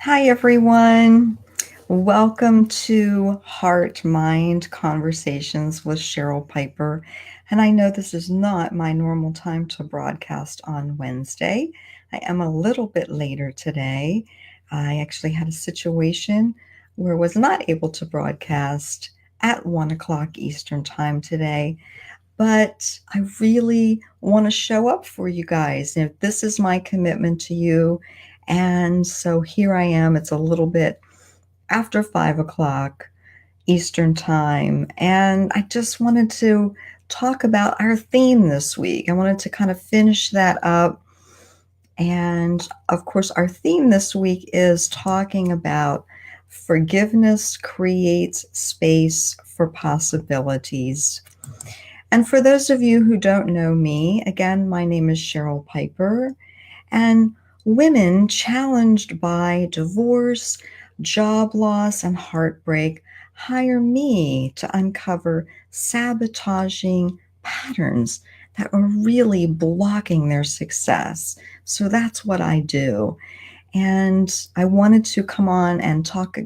Hi, everyone. Welcome to Heart Mind Conversations with Cheryl Piper. And I know this is not my normal time to broadcast on Wednesday. I am a little bit later today. I actually had a situation where I was not able to broadcast at 1 o'clock Eastern Time today. But I really want to show up for you guys. If this is my commitment to you, and so here I am. It's a little bit after 5 o'clock Eastern Time. And I just wanted to talk about our theme this week. I wanted to kind of finish that up. And of course, our theme this week is talking about forgiveness creates space for possibilities. And for those of you who don't know me, again, my name is Cheryl Piper, and women challenged by divorce, job loss, and heartbreak hire me to uncover sabotaging patterns that are really blocking their success. So that's what I do. And I wanted to come on and talk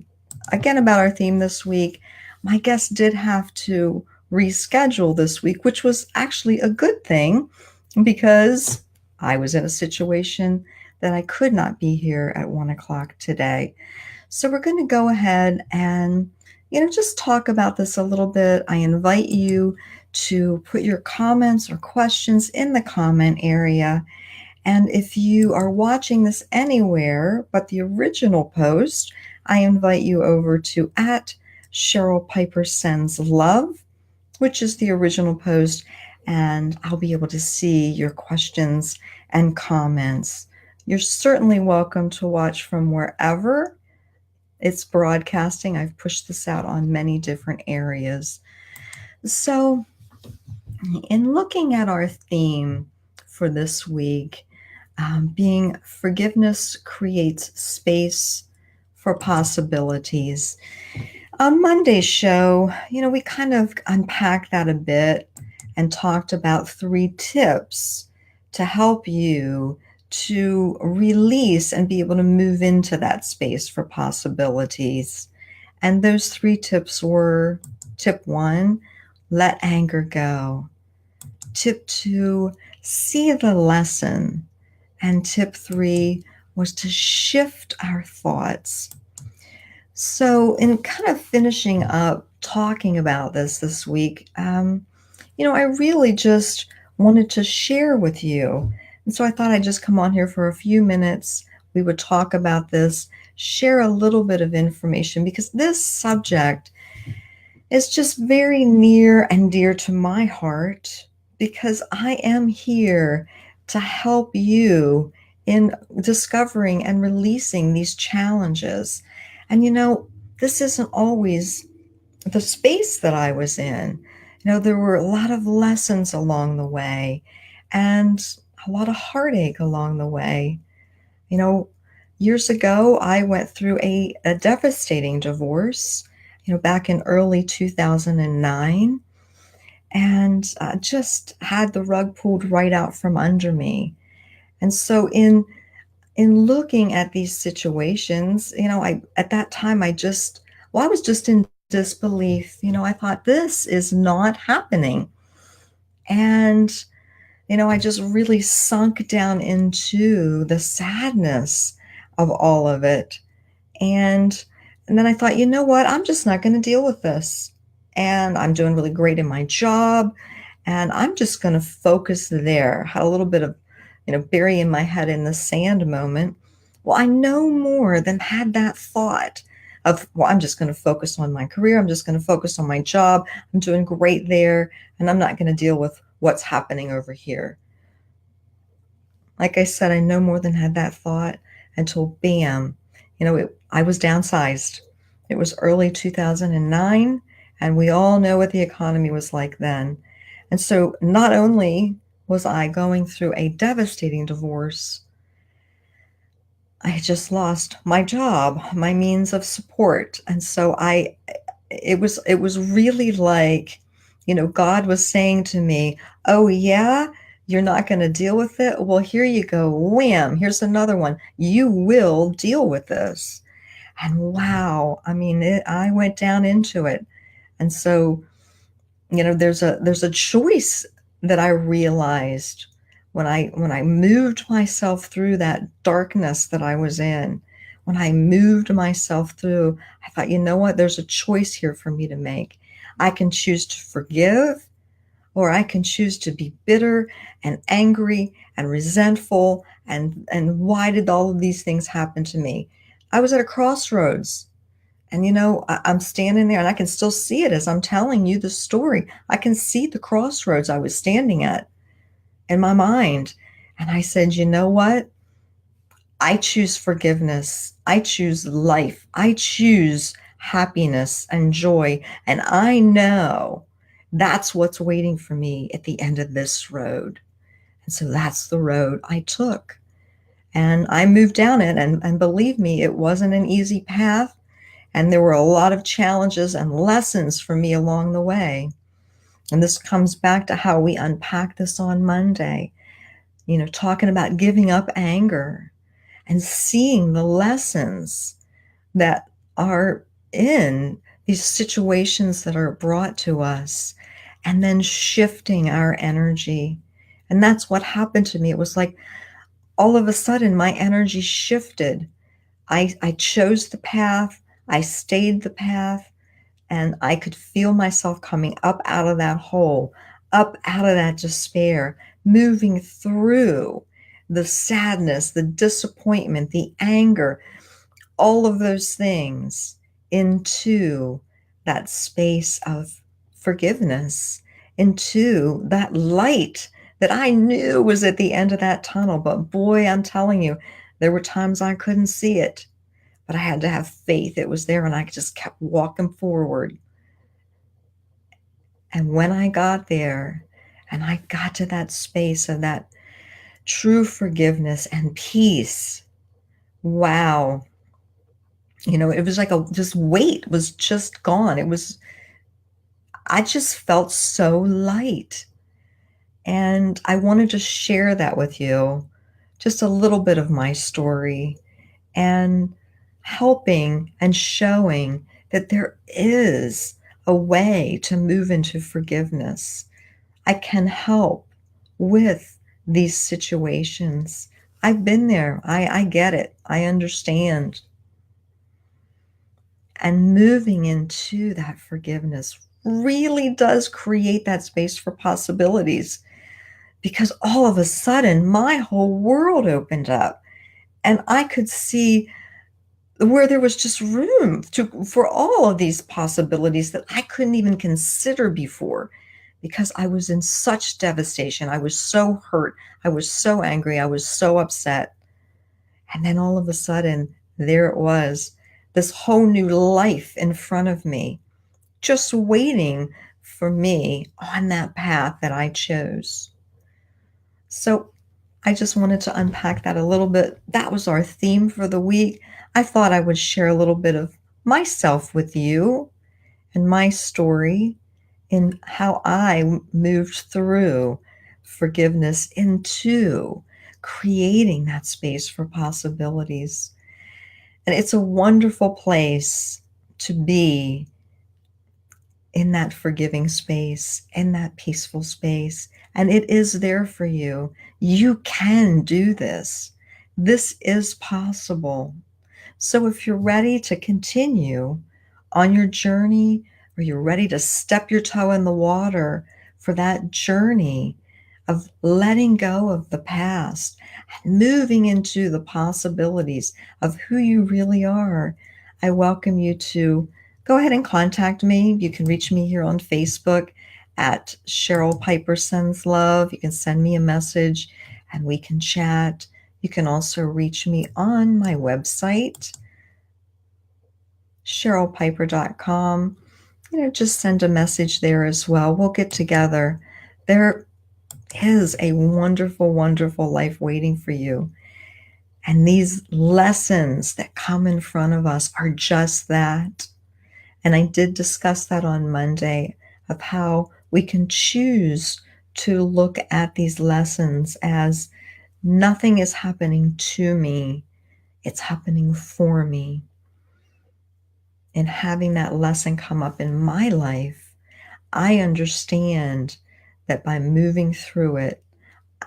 again about our theme this week. My guest did have to reschedule this week, which was actually a good thing because I was in a situation that I could not be here at 1 o'clock today. So we're going to go ahead and, just talk about this a little bit. I invite you to put your comments or questions in the comment area. And if you are watching this anywhere but the original post, I invite you over to at Cheryl Piper Sends Love, which is the original post, and I'll be able to see your questions and comments. You're certainly welcome to watch from wherever it's broadcasting. I've pushed this out on many different areas. So, in looking at our theme for this week, being forgiveness creates space for possibilities. On Monday's show, we kind of unpacked that a bit and talked about 3 tips to help you to release and be able to move into that space for possibilities. And those 3 tips were: tip 1, let anger go. Tip 2, see the lesson. And tip 3 was to shift our thoughts. So, in kind of finishing up talking about this week, I really just wanted to share with you. And so I thought I'd just come on here for a few minutes. We would talk about this, share a little bit of information, because this subject is just very near and dear to my heart, because I am here to help you in discovering and releasing these challenges. And this isn't always the space that I was in. There were a lot of lessons along the way and a lot of heartache along the way. You know, Years ago, I went through a devastating divorce, back in early 2009, and just had the rug pulled right out from under me. And so in looking at these situations, I at that time I was just in disbelief. I thought this is not happening. And I just really sunk down into the sadness of all of it. And and then I thought, you know what? I'm just not going to deal with this. And I'm doing really great in my job, and I'm just going to focus there. Had a little bit of, burying my head in the sand moment. Well, I no more than had that thought of, well, I'm just going to focus on my career. I'm just going to focus on my job. I'm doing great there, and I'm not going to deal with what's happening over here. Like I said, I no more than had that thought until bam, I was downsized. It was early 2009, and we all know what the economy was like then. And so not only was I going through a devastating divorce, I had just lost my job, my means of support. And so it was really like, God was saying to me, "Oh yeah, you're not going to deal with it? Well, here you go. Wham, here's another one. You will deal with this." And wow, I mean, I went down into it. And so, there's a choice that I realized when I moved myself through that darkness that I was in. When I moved myself through, I thought, you know what? There's a choice here for me to make. I can choose to forgive, or I can choose to be bitter and angry and resentful. And why did all of these things happen to me? I was at a crossroads. And I'm standing there and I can still see it as I'm telling you the story. I can see the crossroads I was standing at in my mind. And I said, you know what? I choose forgiveness. I choose life. I choose happiness and joy. And I know that's what's waiting for me at the end of this road. And so that's the road I took. And I moved down it. And believe me, it wasn't an easy path. And there were a lot of challenges and lessons for me along the way. And this comes back to how we unpack this on Monday, talking about giving up anger and seeing the lessons that are in these situations that are brought to us, and then shifting our energy. And that's what happened to me. It was like all of a sudden my energy shifted. I chose the path, I stayed the path, and I could feel myself coming up out of that hole, up out of that despair, moving through the sadness, the disappointment, the anger, all of those things into that space of forgiveness, into that light that I knew was at the end of that tunnel. But boy, I'm telling you, there were times I couldn't see it, but I had to have faith. It was there, and I just kept walking forward. And when I got there and I got to that space of that true forgiveness and peace, wow, it was like this weight was just gone. I just felt so light. And I wanted to share that with you, just a little bit of my story, and helping and showing that there is a way to move into forgiveness. I can help with these situations. I've been there. I get it. I understand. And moving into that forgiveness really does create that space for possibilities, because all of a sudden my whole world opened up and I could see where there was just room for all of these possibilities that I couldn't even consider before, because I was in such devastation. I was so hurt. I was so angry. I was so upset. And then all of a sudden, there it was, this whole new life in front of me, just waiting for me on that path that I chose. So I just wanted to unpack that a little bit. That was our theme for the week. I thought I would share a little bit of myself with you and my story in how I moved through forgiveness into creating that space for possibilities. And it's a wonderful place to be, in that forgiving space, in that peaceful space. And it is there for you. You can do this. This is possible. So if you're ready to continue on your journey, or you're ready to step your toe in the water for that journey of letting go of the past, moving into the possibilities of who you really are, I welcome you to go ahead and contact me. You can reach me here on Facebook at Cheryl Piper Sends Love. You can send me a message and we can chat. You can also reach me on my website, CherylPiper.com. Just send a message there as well. We'll get together. There is a wonderful, wonderful life waiting for you. And these lessons that come in front of us are just that. And I did discuss that on Monday, of how we can choose to look at these lessons as nothing is happening to me, it's happening for me. and having that lesson come up in my life, I understand that by moving through it,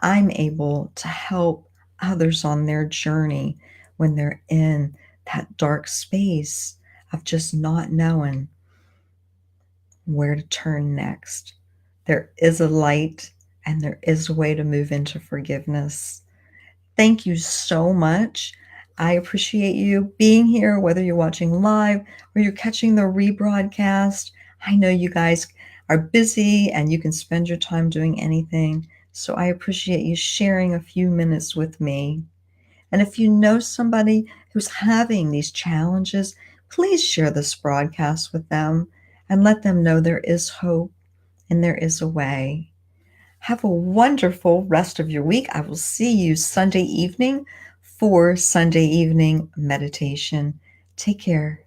I'm able to help others on their journey when they're in that dark space of just not knowing where to turn next. There is a light and there is a way to move into forgiveness. Thank you so much. I appreciate you being here, whether you're watching live or you're catching the rebroadcast. I know you guys are busy and you can spend your time doing anything. So I appreciate you sharing a few minutes with me. And if you know somebody who's having these challenges, please share this broadcast with them and let them know there is hope and there is a way. Have a wonderful rest of your week. I will see you Sunday evening for Sunday evening meditation. Take care.